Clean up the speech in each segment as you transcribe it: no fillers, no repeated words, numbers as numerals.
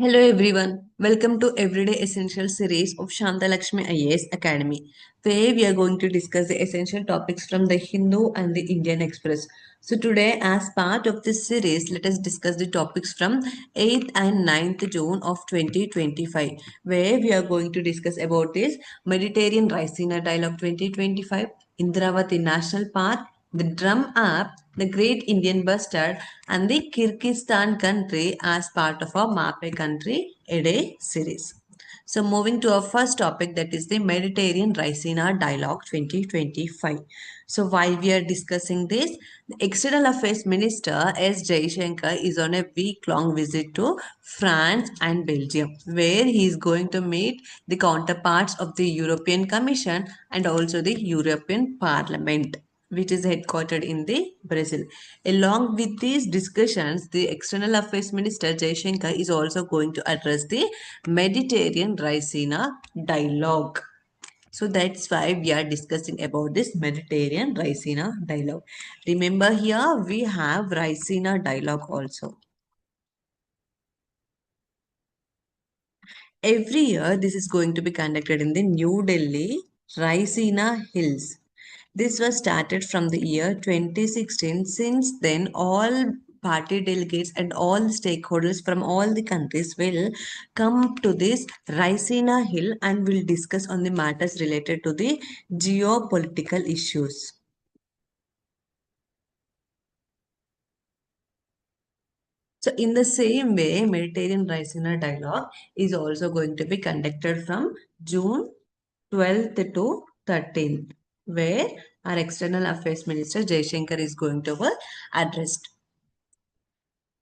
Hello everyone, welcome to Everyday Essential series of Shantha Lakshmi IAS Academy, where we are going to discuss the essential topics from the Hindu and the Indian Express. So today, as part of this series, let us discuss the topics from 8th and 9th June of 2025, where we are going to discuss about this Mediterranean Raisina Dialogue 2025, Indravati National Park, the Drum App, the Great Indian Bustard, and the Kyrgyzstan country as part of our Map a Country a Day series. So, moving to our first topic, that is the Mediterranean Raisina Dialogue 2025. So, while we are discussing this, the External Affairs Minister S. Jaishankar is on a week-long visit to France and Belgium, where he is going to meet the counterparts of the European Commission and also the European Parliament, which is headquartered in the Brazil. Along with these discussions, the External Affairs Minister Jaishankar is also going to address the Mediterranean Raisina dialogue. So that's why we are discussing about this Mediterranean Raisina dialogue. Remember here we have Raisina dialogue also. Every year this is going to be conducted in the New Delhi Raisina Hills. This was started from the year 2016. Since then, all party delegates and all stakeholders from all the countries will come to this Raisina Hill and will discuss on the matters related to the geopolitical issues. So, in the same way, Mediterranean Raisina Dialogue is also going to be conducted from June 12th to 13th, where our External Affairs Minister Jaishankar is going to address.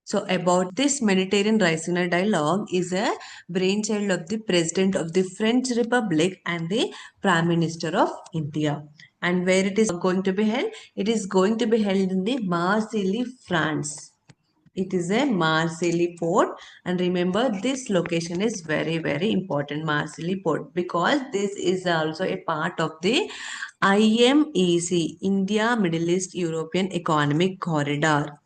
So about this Mediterranean Raisina dialogue is a brainchild of the President of the French Republic and the Prime Minister of India. And where it is going to be held? It is going to be held in the Marseille, France. It is a Marseille port, and remember this location is very important, Marseille port, because this is also a part of the IMEC, India Middle East European Economic Corridor.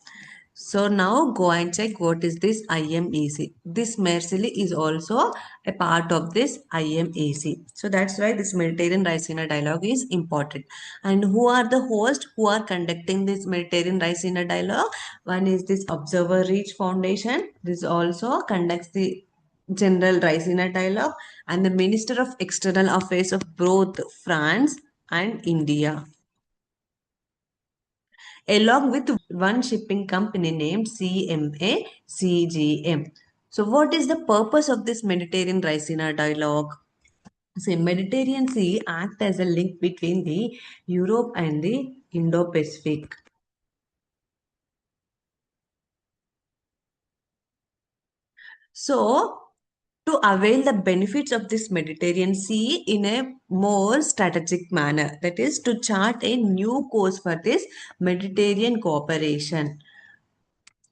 So now go and check what is this IMEC. This Marseille is also a part of this IMEC. So that's why this Mediterranean Raisina dialogue is important. And who are the hosts who are conducting this Mediterranean Raisina dialogue? One is this Observer Reach Foundation. This also conducts the General Raisina dialogue and the Minister of External Affairs of both France and India, along with one shipping company named CMA CGM. So, what is the purpose of this Mediterranean Raisina dialogue? Say, Mediterranean Sea act as a link between the Europe and the Indo-Pacific. So, to avail the benefits of this Mediterranean Sea in a more strategic manner, that is, to chart a new course for this Mediterranean cooperation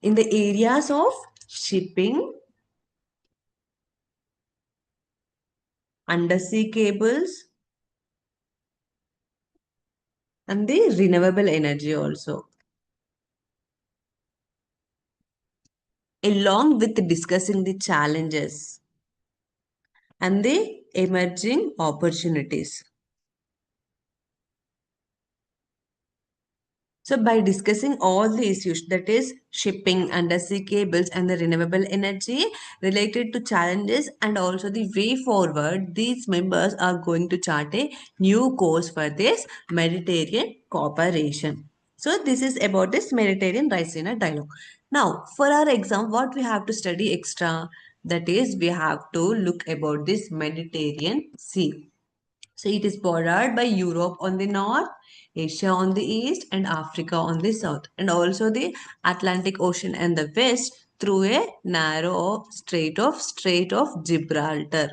in the areas of shipping, undersea cables, and the renewable energy also, along with discussing the challenges and the emerging opportunities. So, by discussing all the issues, that is shipping, undersea cables, and the renewable energy related to challenges and also the way forward, these members are going to chart a new course for this Mediterranean cooperation. So, this is about this Mediterranean Raisina dialogue. Now, for our exam, what we have to study extra? That is, we have to look about this Mediterranean Sea. So it is bordered by Europe on the north, Asia on the east, and Africa on the south, and also the Atlantic Ocean and the west through a narrow Strait of Gibraltar.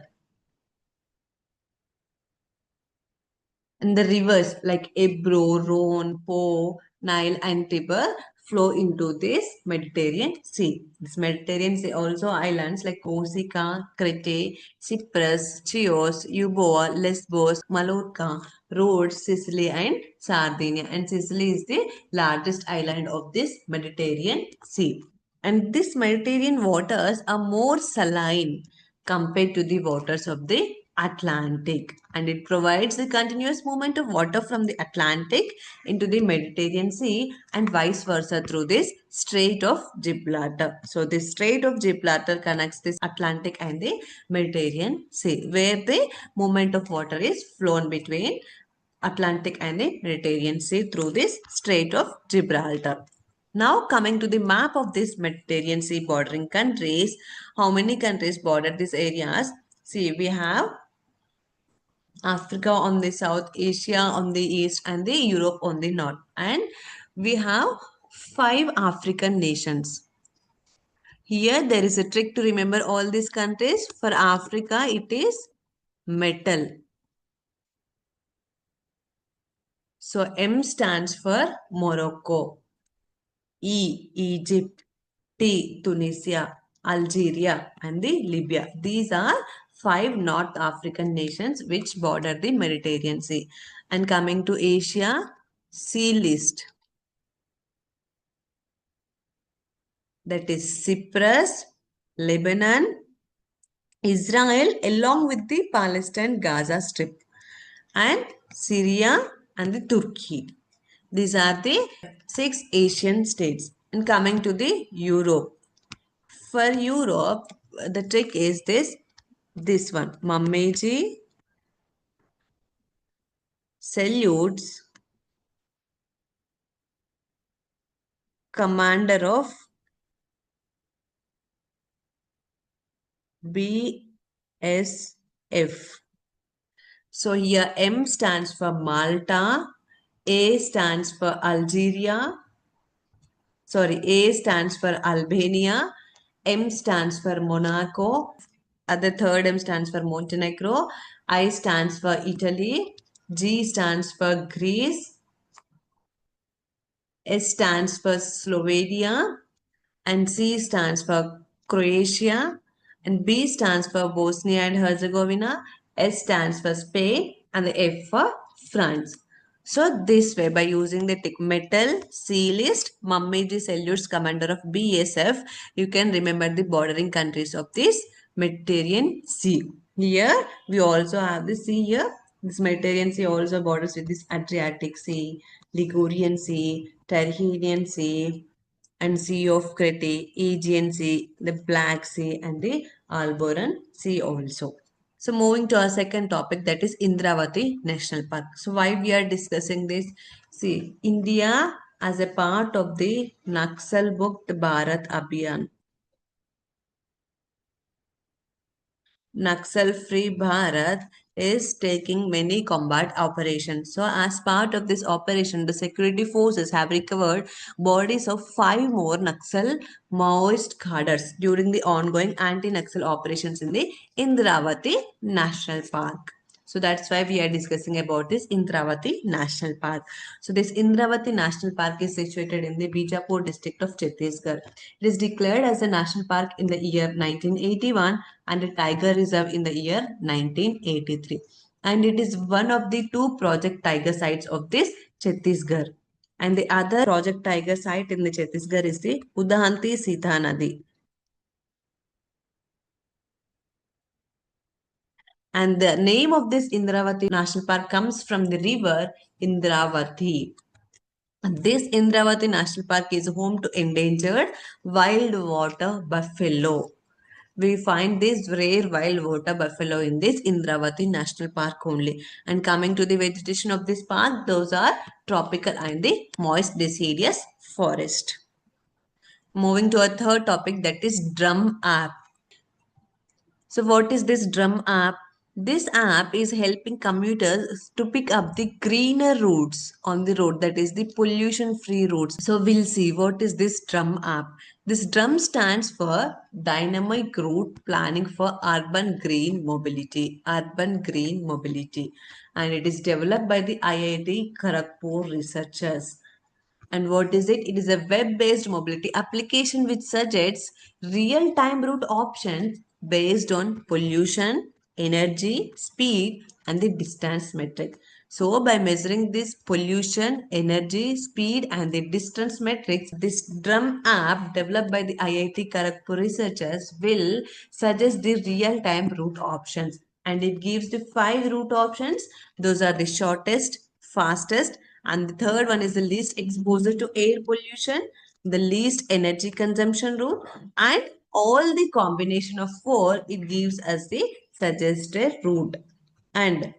And the rivers like Ebro, Rhone, Po, Nile, and Tiber flow into this Mediterranean Sea. This Mediterranean Sea also islands like Corsica, Crete, Cyprus, Chios, Euboea, Lesbos, Mallorca, Rhodes, Sicily, and Sardinia. And Sicily is the largest island of this Mediterranean Sea. And these Mediterranean waters are more saline compared to the waters of the Atlantic, and it provides the continuous movement of water from the Atlantic into the Mediterranean Sea and vice versa through this Strait of Gibraltar. So this Strait of Gibraltar connects this Atlantic and the Mediterranean Sea, where the movement of water is flown between Atlantic and the Mediterranean Sea through this Strait of Gibraltar. Now coming to the map of this Mediterranean Sea bordering countries, how many countries border these areas? See, we have Africa on the south, Asia on the east, and the Europe on the north. And we have five African nations. Here there is a trick to remember all these countries. For Africa, it is metal. So M stands for Morocco, E, Egypt, T, Tunisia, Algeria, and the Libya. These are five North African nations which border the Mediterranean Sea. And coming to Asia, sea list. That is Cyprus, Lebanon, Israel, along with the Palestine Gaza Strip, and Syria and the Turkey. These are the six Asian states. And coming to the Europe. For Europe, the trick is this one. Mammeji salutes commander of BSF. So here M stands for Malta, A stands for Algeria, sorry, A stands for Albania, M stands for Monaco, the third M stands for Montenegro, I stands for Italy, G stands for Greece, S stands for Slovenia, and C stands for Croatia, and B stands for Bosnia and Herzegovina, S stands for Spain, and the F for France. So this way, by using the tick metal, C list, Mammeji salutes commander of BSF, you can remember the bordering countries of this Mediterranean Sea. Here, we also have the sea here. This Mediterranean Sea also borders with this Adriatic Sea, Ligurian Sea, Tyrrhenian Sea, and Sea of Crete, Aegean Sea, the Black Sea, and the Alboran Sea also. So moving to our second topic, that is Indravati National Park. So why we are discussing this? See, India as a part of the Naxal Mukt Bharat Abhiyan, Naxal Free Bharat is taking many combat operations. So, as part of this operation, the security forces have recovered bodies of five more Naxal Maoist cadres during the ongoing anti-Naxal operations in the Indravati National Park. So that's why we are discussing about this Indravati National Park. So this Indravati National Park is situated in the Bijapur district of Chhattisgarh. It is declared as a national park in the year 1981 and a tiger reserve in the year 1983. And it is one of the two project tiger sites of this Chhattisgarh. And the other project tiger site in the Chhattisgarh is the Udahanti Sita Nadi. And the name of this Indravati National Park comes from the river Indravati. This Indravati National Park is home to endangered wild water buffalo. We find this rare wild water buffalo in this Indravati National Park only. And coming to the vegetation of this park, those are tropical and the moist deciduous forest. Moving to a third topic, that is drum app. So what is this drum app? This app is helping commuters to pick up the greener routes on the road, that is the pollution free routes. So we'll see what is this drum app. This drum stands for Dynamic Route Planning for Urban Green Mobility. Urban Green Mobility. And it is developed by the IIT Kharagpur researchers. And what is it? It is a web-based mobility application which suggests real-time route options based on pollution, energy, speed, and the distance metric. So by measuring this pollution, energy, speed and the distance metrics, this drum app developed by the IIT Kharagpur researchers will suggest the real-time route options. And it gives the 5 route options. Those are the shortest, fastest, and the third one is the least exposure to air pollution, the least energy consumption route, and all the combination of 4, it gives us the suggested route. And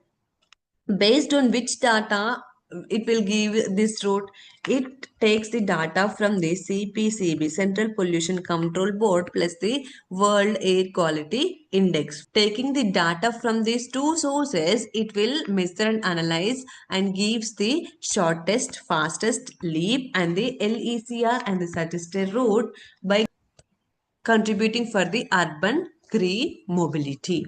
based on which data it will give this route, it takes the data from the CPCB, Central Pollution Control Board, plus the World Air Quality Index. Taking the data from these two sources, it will measure and analyze and gives the shortest, fastest leap and the LECR and the suggested route by contributing for the urban green mobility.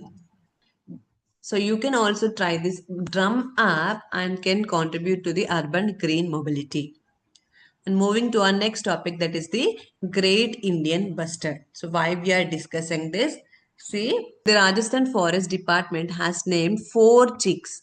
So you can also try this drum app and can contribute to the urban green mobility. And moving to our next topic, that is the Great Indian Bustard. So why we are discussing this? See, the Rajasthan Forest Department has named 4 chicks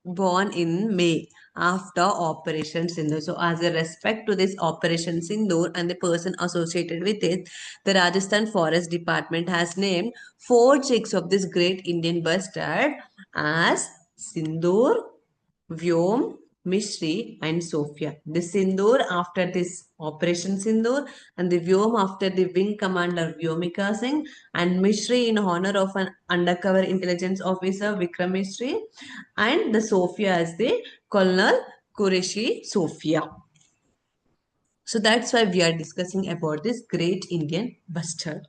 born in May after Operation Sindoor. So, as a respect to this Operation Sindoor and the person associated with it, the Rajasthan Forest Department has named 4 chicks of this great Indian bustard as Sindoor, Vyom, Mishri, and Sophia. The Sindoor after this Operation Sindoor, and the Vyom after the Wing Commander Vyomika Singh, and Mishri in honor of an undercover intelligence officer Vikram Mishri, and the Sophia as the Colonel Qureshi Sophia. So that's why we are discussing about this Great Indian Bustard.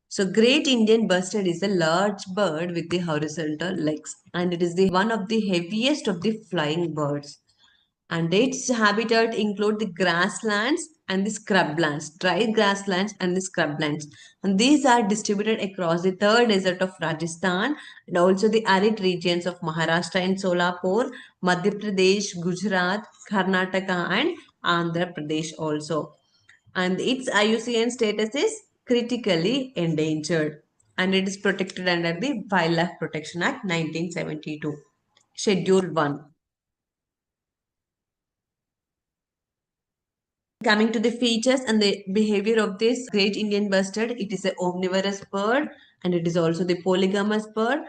So Great Indian Bustard is a large bird with the horizontal legs, and it is the one of the heaviest of the flying birds. And its habitat include the grasslands and the scrublands, dry grasslands and the scrublands. And these are distributed across the third desert of Rajasthan and also the arid regions of Maharashtra and Solapur, Madhya Pradesh, Gujarat, Karnataka and Andhra Pradesh also. And its IUCN status is critically endangered, and it is protected under the Wildlife Protection Act 1972, Schedule 1. Coming to the features and the behavior of this great Indian bustard, it is an omnivorous bird and it is also the polygamous bird,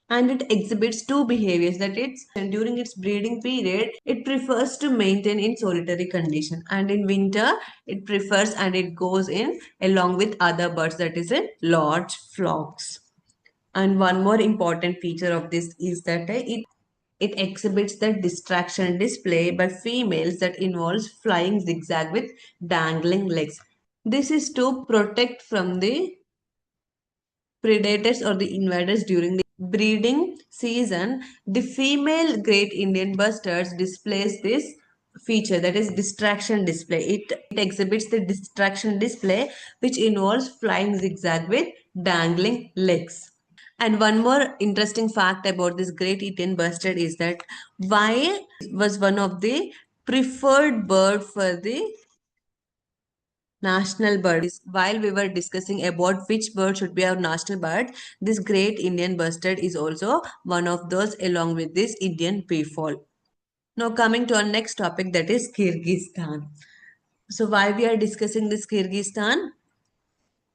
and it exhibits two behaviors, that it's during its breeding period it prefers to maintain in solitary condition, and in winter it prefers and it goes in along with other birds, that is in large flocks. And one more important feature of this is that it exhibits the distraction display by females that involves flying zigzag with dangling legs. This is to protect from the predators or the invaders during the breeding season. The female great Indian bustards displays this feature, that is distraction display. It exhibits the distraction display which involves flying zigzag with dangling legs. And one more interesting fact about this great Indian bustard is that why was one of the preferred bird for the national bird. While we were discussing about which bird should be our national bird, this great Indian bustard is also one of those along with this Indian peafowl. Now coming to our next topic, that is Kyrgyzstan. So why we are discussing this Kyrgyzstan?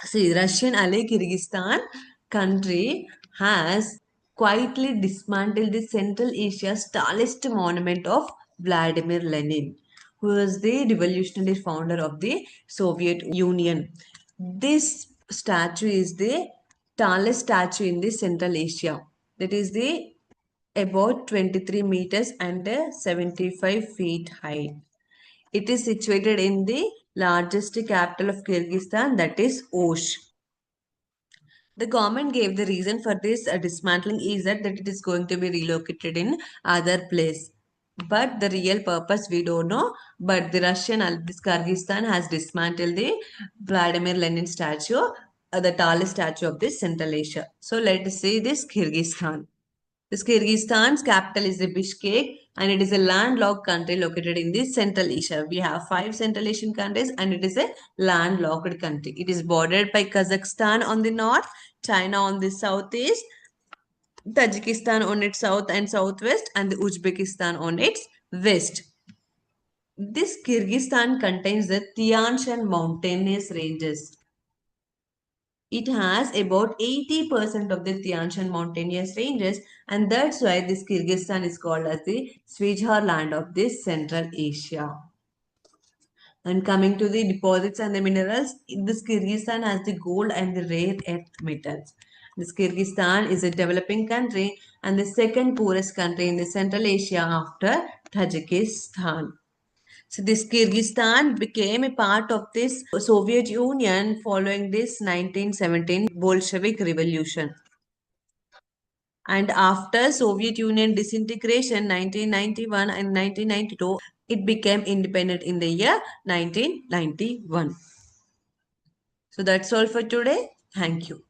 See, Russian ally Kyrgyzstan country has quietly dismantled the Central Asia's tallest monument of Vladimir Lenin, who was the revolutionary founder of the Soviet Union. This statue is the tallest statue in the Central Asia. That is the about 23 meters and 75 feet high. It is situated in the largest capital of Kyrgyzstan, that is Osh. The government gave the reason for this dismantling is that it is going to be relocated in other place. But the real purpose we don't know. But the this Kyrgyzstan has dismantled the Vladimir Lenin statue, the tallest statue of this Central Asia. So let us see this Kyrgyzstan. This Kyrgyzstan's capital is the Bishkek, and it is a landlocked country located in the Central Asia. We have 5 Central Asian countries and it is a landlocked country. It is bordered by Kazakhstan on the north, China on the southeast, Tajikistan on its south and southwest, and the Uzbekistan on its west. This Kyrgyzstan contains the Tian Shan mountainous ranges. It has about 80% of the Tian Shan mountainous ranges, and that's why this Kyrgyzstan is called as the Switzerland of this Central Asia. And coming to the deposits and the minerals, this Kyrgyzstan has the gold and the rare earth metals. This Kyrgyzstan is a developing country and the second poorest country in the Central Asia after Tajikistan. So this Kyrgyzstan became a part of this Soviet Union following this 1917 Bolshevik Revolution. And after Soviet Union disintegration 1991 and 1992, it became independent in the year 1991. So that's all for today. Thank you.